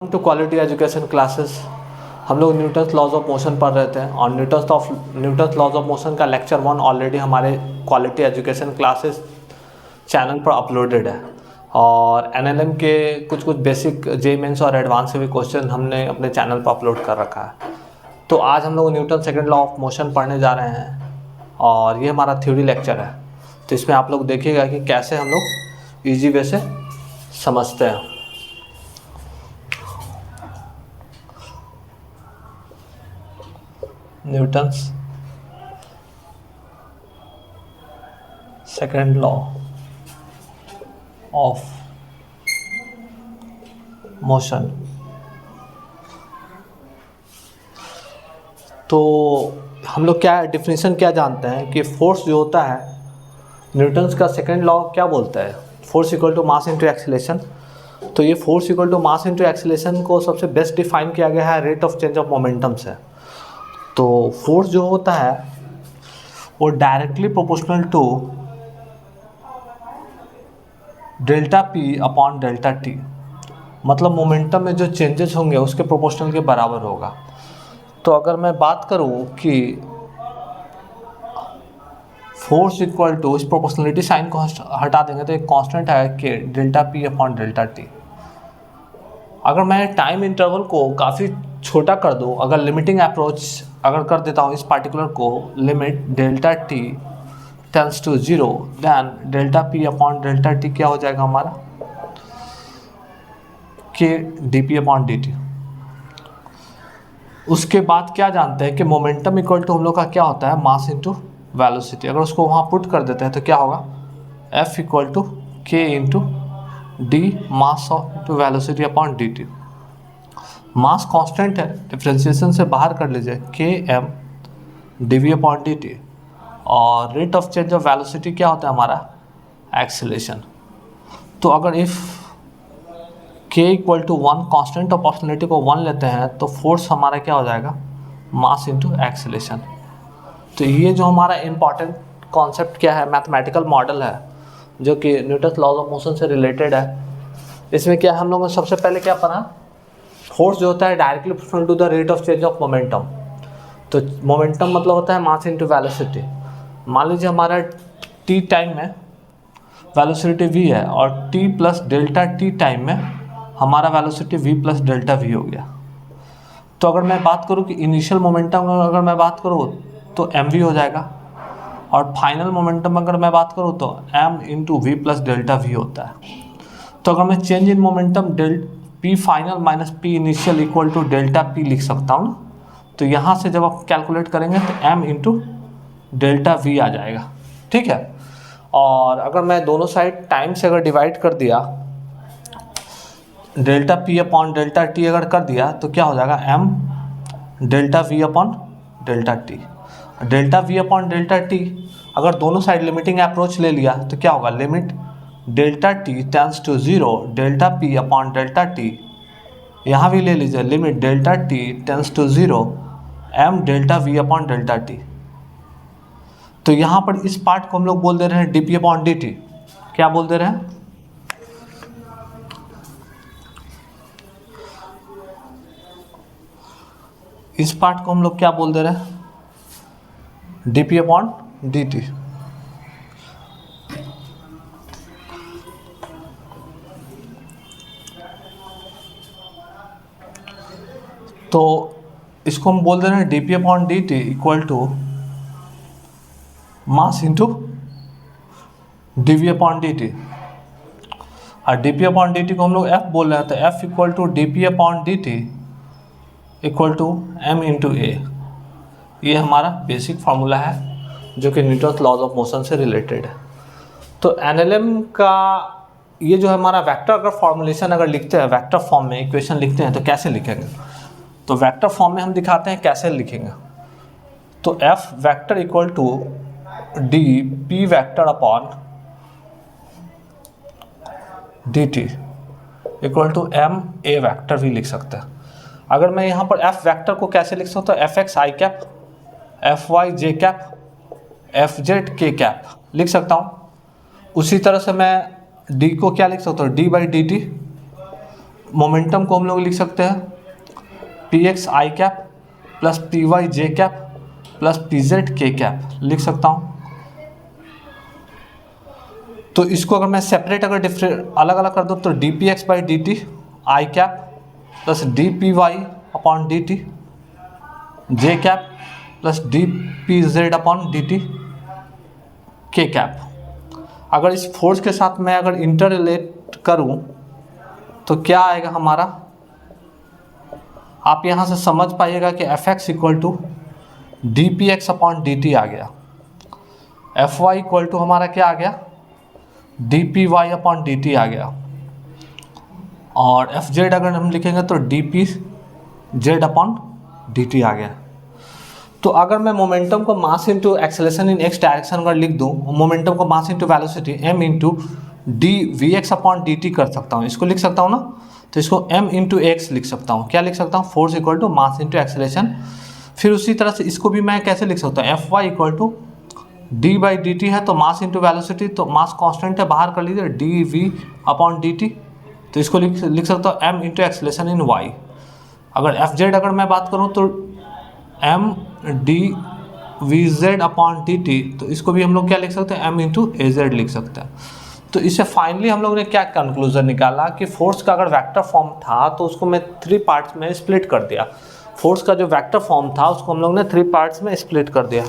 To quality education classes. हम लोग Newton's laws of motion पढ़ रहे थे और न्यूटन्स लॉज ऑफ मोशन का लेक्चर 1 ऑलरेडी हमारे क्वालिटी एजुकेशन क्लासेस चैनल पर अपलोडेड है। और एनएलएम के कुछ बेसिक जे मेंस और एडवांस से भी क्वेश्चन हमने अपने चैनल पर अपलोड कर रखा है। तो आज हम लोग Newton second law of motion पढ़ने जा रहे हैं और ये हमारा थ्योरी लेक्चर है। तो इसमें आप लोग देखिएगा कि कैसे हम लोग ईजी वे से समझते हैं। Newton's second law of motion. तो हम लोग क्या डिफिनीशन क्या जानते हैं कि फोर्स जो होता है, न्यूटन्स का सेकेंड लॉ क्या बोलता है, force equal to mass into acceleration. तो ये force equal to mass into acceleration को सबसे बेस्ट डिफाइन किया गया है rate of change of momentum से। तो फोर्स जो होता है वो directly proportional to delta P upon delta T, मतलब मोमेंटम में जो चेंजेस होंगे उसके प्रोपोर्शनल के बराबर होगा। तो अगर मैं बात करूं कि फोर्स इक्वल टू, इस प्रोपोर्शनलिटी साइन को हटा देंगे तो एक कांस्टेंट है कि delta P upon delta T. अगर मैं टाइम इंटरवल को काफ़ी छोटा कर दूं, अगर लिमिटिंग अप्रोच अगर कर देता हूं इस पार्टिकुलर को, limit delta T tends to 0, then delta P upon delta T क्या हो जाएगा हमारा, के D P upon D T. उसके बाद क्या जानते हैं कि मोमेंटम इक्वल टू हम लोग का क्या होता है, मास इंटू वेलोसिटी। अगर उसको वहाँ पुट कर देते हैं तो क्या होगा, F equal to K into D mass of into velocity upon D T. Mass constant है, डिफ्रेंशिएशन से बाहर कर लीजिए, K M D V upon D T. और rate of change of velocity क्या होता है हमारा, एक्सीलरेशन। तो अगर if K equal to 1, constant of proportionality को 1 लेते हैं तो फोर्स हमारा क्या हो जाएगा, मास इंटू एक्सीलरेशन। तो ये जो हमारा इम्पॉर्टेंट कॉन्सेप्ट क्या है, मैथमेटिकल मॉडल है जो कि न्यूटन्स लॉज ऑफ मोशन से रिलेटेड है। इसमें क्या हम लोगों ने सबसे पहले क्या पढ़ा, फोर्स जो होता है directly proportional to the rate of change of momentum. तो मोमेंटम मतलब होता है मास इंटू वेलोसिटी। मान लीजिए हमारा टी टाइम में वेलोसिटी v है और t plus delta T time में हमारा velocity v plus delta v हो गया। तो अगर मैं बात करूँ कि इनिशियल मोमेंटम अगर मैं बात करूँ तो mv हो जाएगा, और फाइनल मोमेंटम अगर मैं बात करूँ तो m into V plus delta v होता है। तो अगर मैं change in momentum P final minus P initial equal to delta P लिख सकता हूँ ना। तो यहाँ से जब आप कैलकुलेट करेंगे तो m इंटू डेल्टा वी आ जाएगा, ठीक है। और अगर मैं दोनों साइड टाइम से अगर डिवाइड कर दिया, delta P upon delta T अगर कर दिया तो क्या हो जाएगा, m delta V upon delta T. Delta V upon delta T अगर दोनों साइड लिमिटिंग अप्रोच ले लिया तो क्या होगा, limit delta T tends to 0, delta P upon delta T. यहाँ भी ले लीजिए, limit delta T tends to 0, m delta V upon delta T. तो यहाँ पर इस पार्ट को हम लोग बोल दे रहे हैं D P upon D T. क्या बोल दे रहे हैं, इस पार्ट को हम लोग क्या बोल दे रहे हैं, D P upon D T. तो इसको हम बोल दे रहे हैं D P upon D T equal to mass into D V upon D T. और D P upon D T को हम लोग एफ बोल रहे हैं, तो F equal to D P upon D T equal to M into A. ये हमारा बेसिक फार्मूला है जो कि न्यूटन्स लॉज ऑफ मोशन से रिलेटेड है। तो एनएलएम का ये जो है हमारा वेक्टर अगर फॉर्मुलेशन अगर लिखते हैं, वेक्टर फॉर्म में इक्वेशन लिखते हैं तो कैसे लिखेंगे, तो वेक्टर फॉर्म में हम दिखाते हैं कैसे लिखेंगे। तो F vector equal to D P vector upon D T equal to M A vector भी लिख सकते हैं। अगर मैं यहाँ पर एफ वेक्टर को कैसे लिख सकता हूँ, एफ एक्स आई कैप, एफ वाई जे कैप, एफ जेड के कैप लिख सकता हूँ। उसी तरह से मैं डी को क्या लिख सकता हूँ, D by D T momentum को हम लोग लिख सकते हैं पी एक्स आई कैप प्लस पी वाई जे कैप प्लस पी जेड के कैप लिख सकता हूँ। तो इसको अगर मैं सेपरेट अगर डिफरेंट अलग अलग कर दूँ तो D P X by D T I cap plus D P Y upon D T J cap plus D P Z upon D T K cap. अगर इस फोर्स के साथ मैं अगर इंटर रिलेट करूँ तो क्या आएगा हमारा, आप यहाँ से समझ पाइएगा कि F X equal to D P X upon D T आ गया, एफ वाई इक्वल टू हमारा क्या आ गया D P Y upon D T आ गया, और एफ जेड अगर हम लिखेंगे तो D P Z upon D T आ गया। तो अगर मैं मोमेंटम को mass into acceleration in X direction अगर लिख दूँ, मोमेंटम को mass into velocity M into D we x upon D T कर सकता हूँ, इसको लिख सकता हूँ ना। तो इसको m इंटू एक्स लिख सकता हूँ, क्या लिख सकता हूँ force equal to mass into acceleration. फिर उसी तरह से इसको भी मैं कैसे लिख सकता हूँ, F Y equal to D by D T है तो मास इंटू वेलोसिटी, तो मास कांस्टेंट है बाहर कर लीजिए D V upon D T, तो इसको लिख सकता हूँ m into acceleration in y। अगर एफ जेड अगर मैं बात करूँ तो m D V Z upon D T, तो इसको भी हम लोग क्या लिख सकते हैं m इंटू ए जेड लिख सकते हैं। तो इससे फाइनली हम लोग ने क्या कंक्लूजन निकाला कि फोर्स का अगर वेक्टर फॉर्म था तो उसको मैं 3 पार्ट्स में स्प्लिट कर दिया। फोर्स का जो वेक्टर फॉर्म था उसको हम लोग ने 3 पार्ट्स में स्प्लिट कर दिया,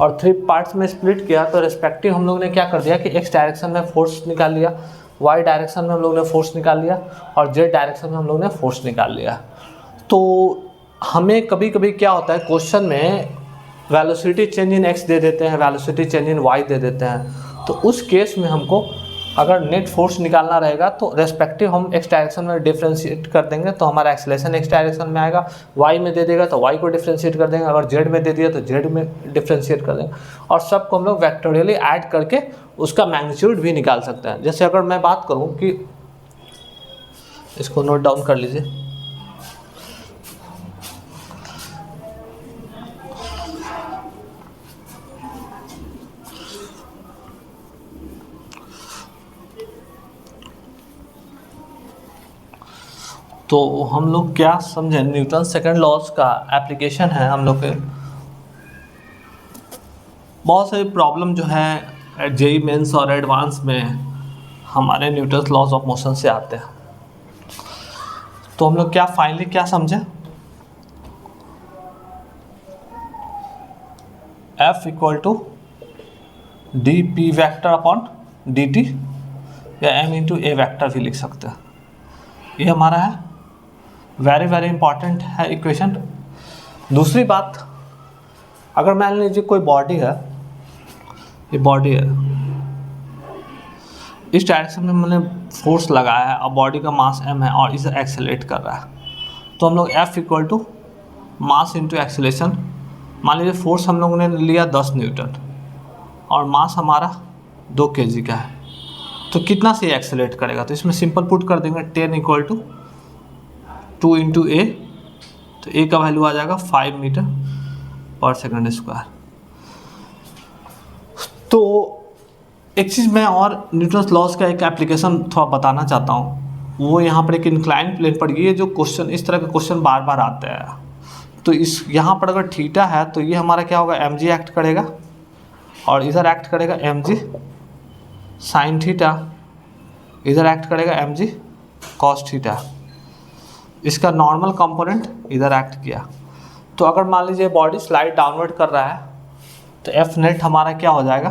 और 3 पार्ट्स में स्प्लिट किया तो रेस्पेक्टिव हम लोग ने क्या कर दिया कि एक्स डायरेक्शन में फोर्स निकाल लिया, वाई डायरेक्शन में हम लोग ने फोर्स निकाल लिया, और जेड डायरेक्शन में हम लोग ने फोर्स निकाल लिया। तो हमें कभी कभी क्या होता है क्वेश्चन में वेलोसिटी चेंज इन एक्स दे देते हैं, velocity change in why they देते हैं, तो उस केस में हमको अगर नेट फोर्स निकालना रहेगा तो रेस्पेक्टिव हम एक्स डायरेक्शन में डिफ्रेंशिएट कर देंगे तो हमारा एक्सेलेरेशन एक्स डायरेक्शन में आएगा, वाई में दे देगा तो वाई को डिफ्रेंशिएट कर देंगे, अगर जेड में दे दिया तो जेड में डिफ्रेंशिएट कर देंगे, और सबको हम लोग वेक्टोरियली ऐड करके उसका मैग्नीट्यूड भी निकाल सकते हैं। जैसे अगर मैं बात करूँ कि इसको नोट डाउन कर लीजिए, तो हम लोग क्या समझें न्यूटन सेकंड लॉज का एप्लीकेशन है हम लोग के बहुत सारी प्रॉब्लम जो है जेई मेंस और एडवांस में हमारे न्यूटन लॉज ऑफ मोशन से आते हैं। तो हम लोग क्या फाइनली क्या समझे, F equal to D P vector upon D T, या m इंटू ए वैक्टर भी लिख सकते हैं। ये हमारा है वेरी वेरी इंपॉर्टेंट है इक्वेशन। दूसरी बात, अगर मान लीजिए कोई बॉडी है, ये बॉडी है, इस डायरेक्शन में मैंने फोर्स लगाया है और बॉडी का मास m है और इसे एक्सेलरेट कर रहा है, तो हम लोग F equal to mass into acceleration, मान लीजिए फोर्स हम लोगों ने लिया 10 न्यूटन और मास हमारा 2 kg का है, तो कितना से एक्सेलरेट करेगा, तो इसमें सिंपल पुट कर देंगे 10 इक्वल टू 2 इंटू ए, तो ए का वैल्यू आ जाएगा 5 मीटर पर सेकंड स्क्वायर। तो एक चीज़ मैं और न्यूटन्स लॉज का एक एप्लीकेशन थोड़ा बताना चाहता हूँ, वो यहाँ पर एक इंक्लाइन प्लेन पर ये जो क्वेश्चन इस तरह के क्वेश्चन बार बार आते हैं, तो इस यहाँ पर अगर थीटा है तो ये हमारा क्या होगा एम जी एक्ट करेगा, और इधर एक्ट करेगा एम जी साइन थीटा, इधर एक्ट करेगा एम जी कॉस थीटा, इसका नॉर्मल कंपोनेंट इधर एक्ट किया। तो अगर मान लीजिए बॉडी स्लाइड डाउनवर्ड कर रहा है तो एफ नेट हमारा क्या हो जाएगा,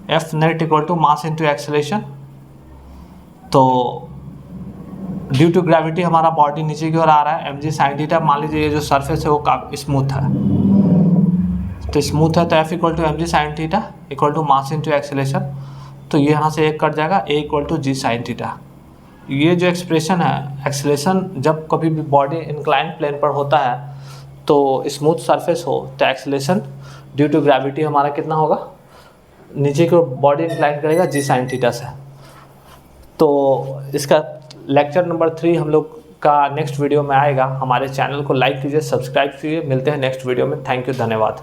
F net equal to mass into acceleration. तो ड्यू टू ग्रेविटी हमारा बॉडी नीचे की ओर आ रहा है, एम जी साइन थीटा, मान लीजिए ये जो सरफेस है वो काफी स्मूथ है, तो स्मूथ है तो F equal to M G sine theta equal to mass into acceleration, तो ये यहाँ से एक कट जाएगा, A equal to G sine theta. ये जो एक्सप्रेशन है, एक्सेलेरेशन जब कभी भी बॉडी इंक्लाइन प्लेन पर होता है तो स्मूथ सरफेस हो तो एक्सेलेरेशन ड्यू टू ग्रेविटी हमारा कितना होगा, नीचे की ओर बॉडी इंक्लाइन करेगा जी साइन थीटा से। तो इसका लेक्चर नंबर 3 हम लोग का नेक्स्ट वीडियो में आएगा। हमारे चैनल को लाइक कीजिए, सब्सक्राइब कीजिए, मिलते हैं नेक्स्ट वीडियो में। थैंक यू, धन्यवाद।